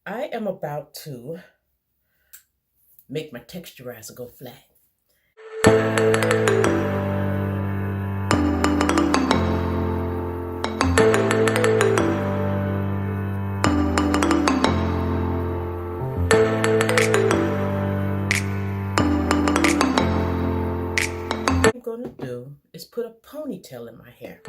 I am about to make my texturizer go flat. What I'm going to do is put a ponytail in my hair.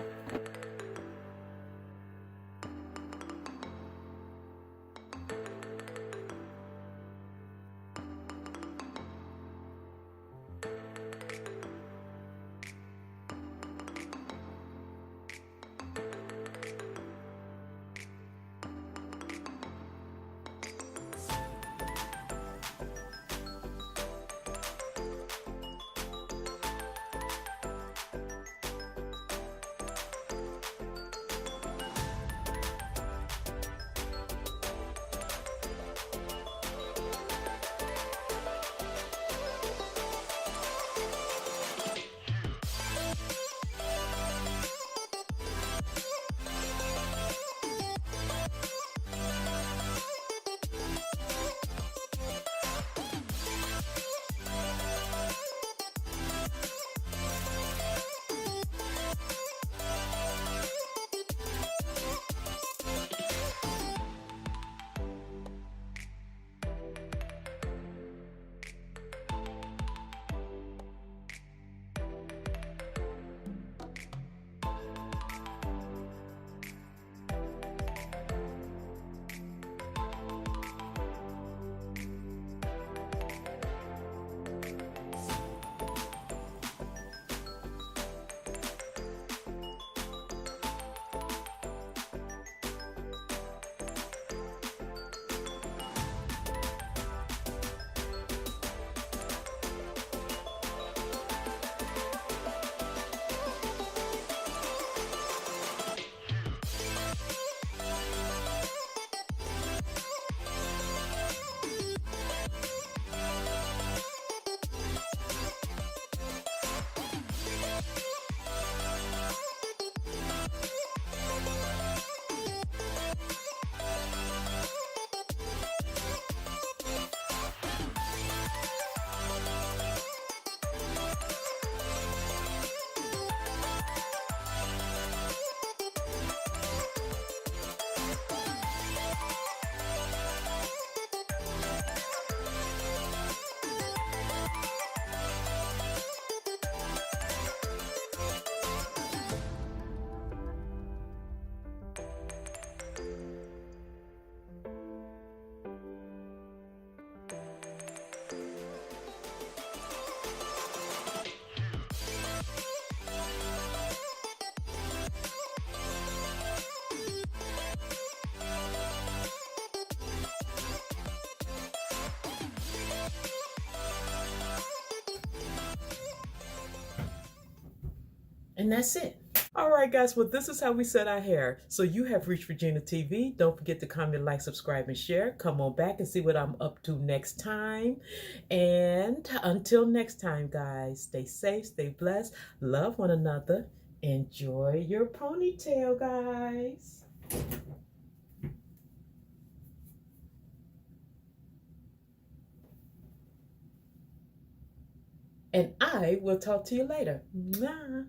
And that's it. All right, guys. Well, this is how we set our hair. So you have reached Regina TV. Don't forget to comment, like, subscribe, and share. Come on back and see what I'm up to next time. And until next time, guys, stay safe, stay blessed, love one another. Enjoy your ponytail, guys. And I will talk to you later. Mwah.